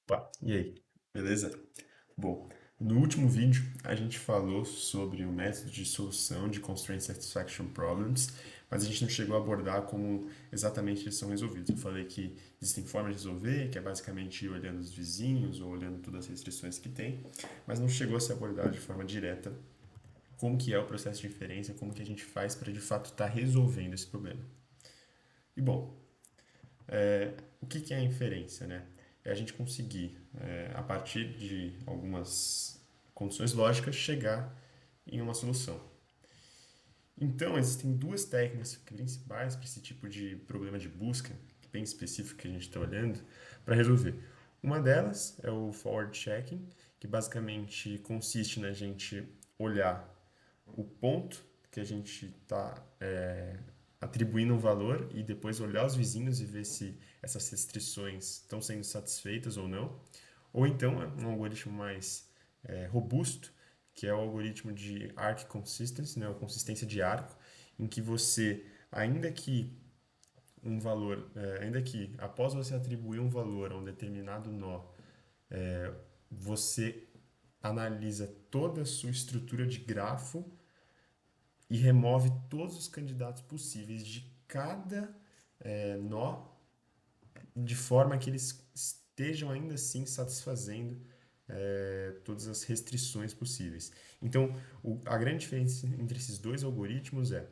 Opa, e aí? Beleza? Bom, no último vídeo a gente falou sobre o método de solução de Constraint Satisfaction Problems, mas a gente não chegou a abordar como exatamente eles são resolvidos. Eu falei que existem formas de resolver, que é basicamente ir olhando os vizinhos ou olhando todas as restrições que tem, mas não chegou a se abordar de forma direta como que é o processo de inferência, como que a gente faz para de fato estar resolvendo esse problema. E bom, o que que é a inferência, né? É a gente conseguir, a partir de algumas condições lógicas, chegar em uma solução. Então, existem duas técnicas principais para esse tipo de problema de busca, bem específico que a gente está olhando, para resolver. Uma delas é o forward checking, que basicamente consiste na gente olhar o ponto que a gente está atribuindo um valor e depois olhar os vizinhos e ver se essas restrições estão sendo satisfeitas ou não. Ou então é um algoritmo mais robusto, que é o algoritmo de arc consistency, né, a consistência de arco, em que você, ainda que um valor, ainda que após você atribuir um valor a um determinado nó, você analisa toda a sua estrutura de grafo e remove todos os candidatos possíveis de cada nó, de forma que eles estejam ainda assim satisfazendo todas as restrições possíveis. Então, a grande diferença entre esses dois algoritmos é,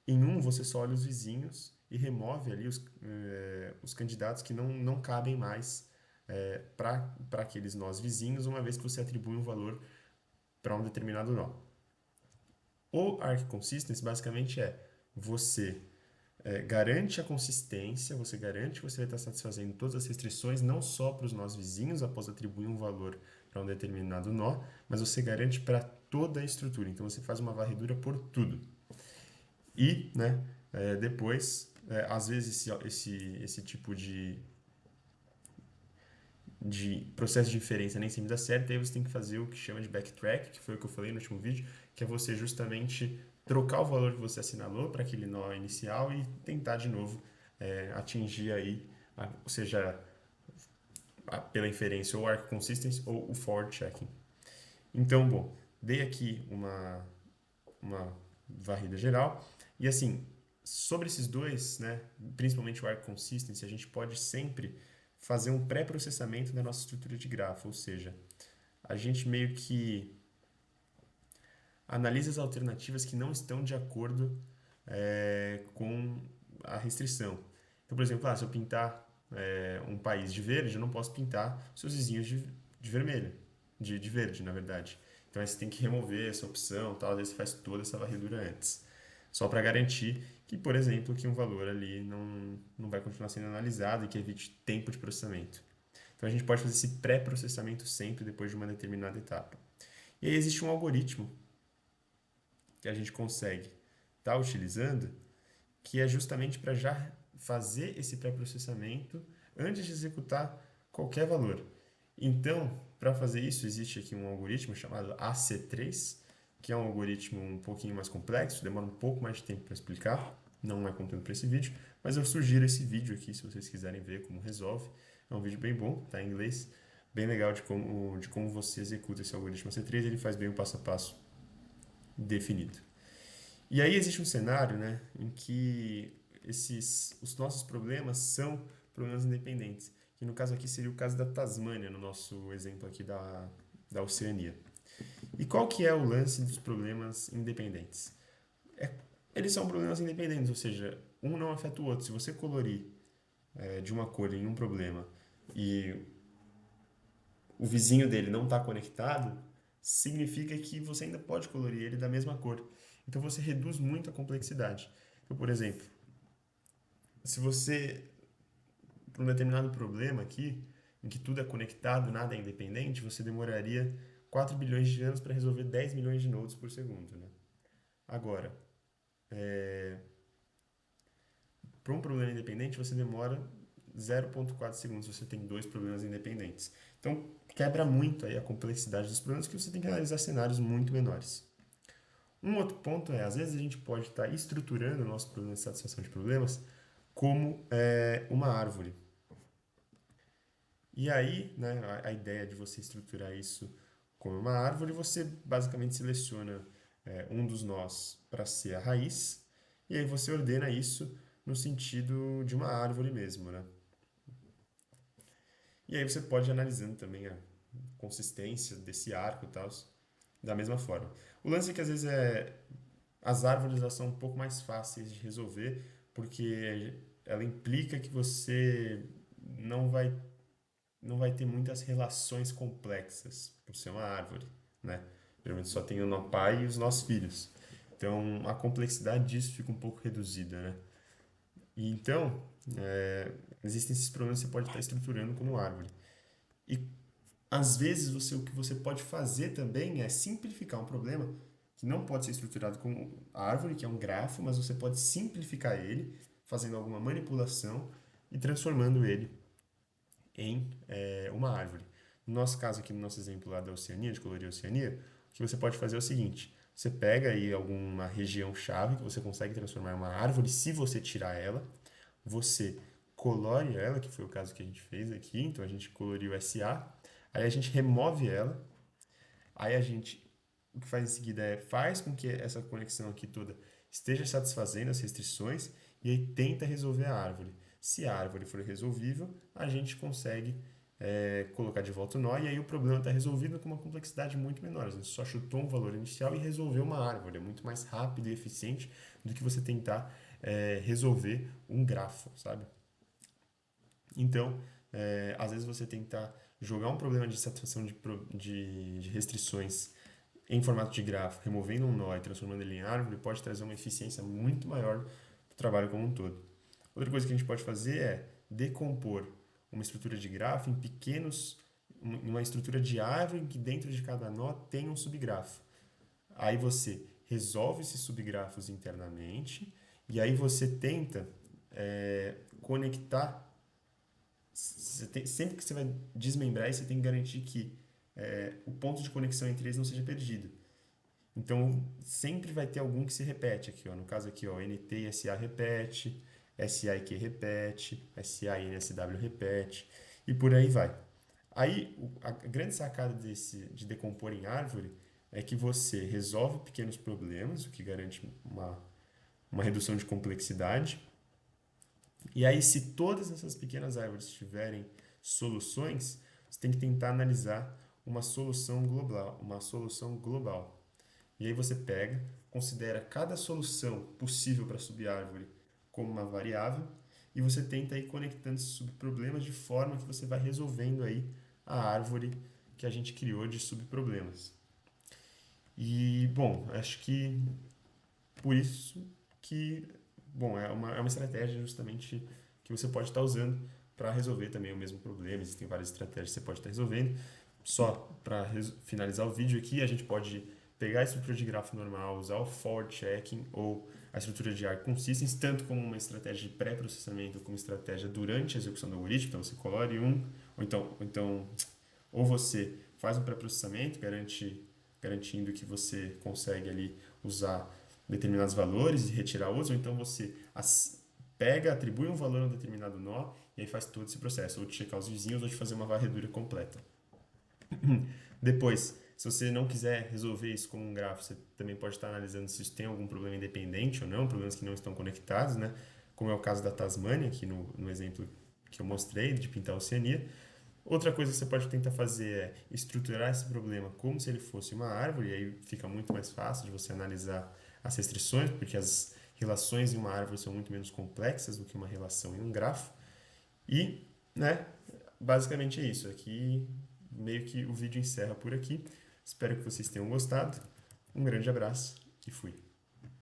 em um você só olha os vizinhos e remove ali os candidatos que não cabem mais para aqueles nós vizinhos, uma vez que você atribui um valor para um determinado nó. O arc consistency basicamente você garante a consistência, você garante que você vai estar satisfazendo todas as restrições, não só para os nós vizinhos, após atribuir um valor para um determinado nó, mas você garante para toda a estrutura. Então você faz uma varredura por tudo. E, né, depois, às vezes esse tipo de processo de inferência nem sempre dá certo, aí você tem que fazer o que chama de backtrack, que foi o que eu falei no último vídeo, que é você justamente trocar o valor que você assinalou para aquele nó inicial e tentar de novo atingir aí, ou seja, pela inferência ou arc consistency ou o forward checking. Então, bom, dei aqui uma varrida geral e assim, sobre esses dois, né, principalmente o arc consistency, a gente pode sempre fazer um pré-processamento da nossa estrutura de grafo, ou seja, a gente meio que analisa as alternativas que não estão de acordo com a restrição. Então, por exemplo, se eu pintar um país de verde, eu não posso pintar seus vizinhos de vermelho, de verde, na verdade. Então, aí você tem que remover essa opção, tal, às vezes você faz toda essa varredura antes. Só para garantir que, por exemplo, que um valor ali não vai continuar sendo analisado e que evite tempo de processamento. Então, a gente pode fazer esse pré-processamento sempre depois de uma determinada etapa. E aí existe um algoritmo que a gente consegue estar utilizando, que é justamente para já fazer esse pré-processamento antes de executar qualquer valor. Então, para fazer isso, existe aqui um algoritmo chamado AC3, que é um algoritmo um pouquinho mais complexo, demora um pouco mais de tempo para explicar, não é conteúdo para esse vídeo, mas eu sugiro esse vídeo aqui se vocês quiserem ver como resolve. É um vídeo bem bom, está em inglês, bem legal de como você executa esse algoritmo AC3, ele faz bem o passo a passo definido. E aí existe um cenário, né, em que os nossos problemas são problemas independentes, que no caso aqui seria o caso da Tasmânia, no nosso exemplo aqui da Oceania. E qual que é o lance dos problemas independentes? É, eles são problemas independentes, ou seja, um não afeta o outro. Se você colorir de uma cor em um problema e o vizinho dele não está conectado, significa que você ainda pode colorir ele da mesma cor. Então você reduz muito a complexidade. Então, por exemplo, se você, para um determinado problema aqui, em que tudo é conectado, nada é independente, você demoraria 4 bilhões de anos para resolver 10 milhões de nodes por segundo. Né? Agora, para um problema independente, você demora 0,4 segundos se você tem dois problemas independentes. Então, quebra muito aí a complexidade dos problemas, que você tem que analisar cenários muito menores. Um outro ponto é, às vezes a gente pode estar estruturando o nosso problema de satisfação de problemas como uma árvore. E aí, né, a ideia de você estruturar isso como uma árvore, você basicamente seleciona um dos nós para ser a raiz, e aí você ordena isso no sentido de uma árvore mesmo, né? E aí você pode ir analisando também a consistência desse arco e tal, da mesma forma. O lance é que às vezes as árvores elas são um pouco mais fáceis de resolver, porque ela implica que você não vai não vai ter muitas relações complexas por ser uma árvore, né? Geralmente só tem o nó pai e os nós filhos. Então a complexidade disso fica um pouco reduzida, né? E então existem esses problemas que você pode estar estruturando como árvore. E às vezes o que você pode fazer também é simplificar um problema que não pode ser estruturado como árvore, que é um grafo, mas você pode simplificar ele fazendo alguma manipulação e transformando ele em uma árvore. No nosso caso aqui, no nosso exemplo lá da Oceania, de colorir a Oceania, o que você pode fazer é o seguinte: você pega aí alguma região chave que você consegue transformar em uma árvore, se você tirar ela, você colore ela, que foi o caso que a gente fez aqui, então a gente coloriu SA, aí a gente remove ela, aí a gente o que faz em seguida é faz com que essa conexão aqui toda esteja satisfazendo as restrições e aí tenta resolver a árvore. Se a árvore for resolvível, a gente consegue colocar de volta o nó e aí o problema está resolvido com uma complexidade muito menor. A gente só chutou um valor inicial e resolveu uma árvore. É muito mais rápido e eficiente do que você tentar resolver um grafo, sabe? Então, às vezes você tentar jogar um problema de satisfação de restrições em formato de grafo, removendo um nó e transformando ele em árvore, pode trazer uma eficiência muito maior para o trabalho como um todo. Outra coisa que a gente pode fazer é decompor uma estrutura de grafo em uma estrutura de árvore em que dentro de cada nó tem um subgrafo. Aí você resolve esses subgrafos internamente e aí você tenta conectar. Sempre que você vai desmembrar, você tem que garantir que o ponto de conexão entre eles não seja perdido. Então, sempre vai ter algum que se repete aqui, ó. No caso aqui, ó, NT e SA repete, SA e Q repete, SA e NSW repete, e por aí vai. Aí, a grande sacada de decompor em árvore é que você resolve pequenos problemas, o que garante uma redução de complexidade. E aí, se todas essas pequenas árvores tiverem soluções, você tem que tentar analisar uma solução global. E aí você pega, considera cada solução possível para a subárvore como uma variável e você tenta ir conectando esses subproblemas de forma que você vai resolvendo aí a árvore que a gente criou de subproblemas. E, bom, acho que por isso que, bom, é uma estratégia justamente que você pode estar usando para resolver também o mesmo problema. Existem várias estratégias que você pode estar resolvendo. Só para finalizar o vídeo aqui, a gente pode pegar a estrutura de grafo normal, usar o forward checking ou a estrutura de arc consistence, tanto como uma estratégia de pré-processamento como estratégia durante a execução do algoritmo. Então, você colore um, ou você faz um pré-processamento, garantindo que você consegue ali usar determinados valores e retirar outros, ou então você pega, atribui um valor a um determinado nó e aí faz todo esse processo, ou de checar os vizinhos ou de fazer uma varredura completa. Depois, se você não quiser resolver isso como um grafo, você também pode estar analisando se isso tem algum problema independente ou não, problemas que não estão conectados, né? Como é o caso da Tasmânia, aqui no exemplo que eu mostrei, de pintar a Oceania. Outra coisa que você pode tentar fazer é estruturar esse problema como se ele fosse uma árvore, e aí fica muito mais fácil de você analisar as restrições, porque as relações em uma árvore são muito menos complexas do que uma relação em um grafo. E, né, basicamente é isso. Aqui meio que o vídeo encerra por aqui. Espero que vocês tenham gostado. Um grande abraço e fui.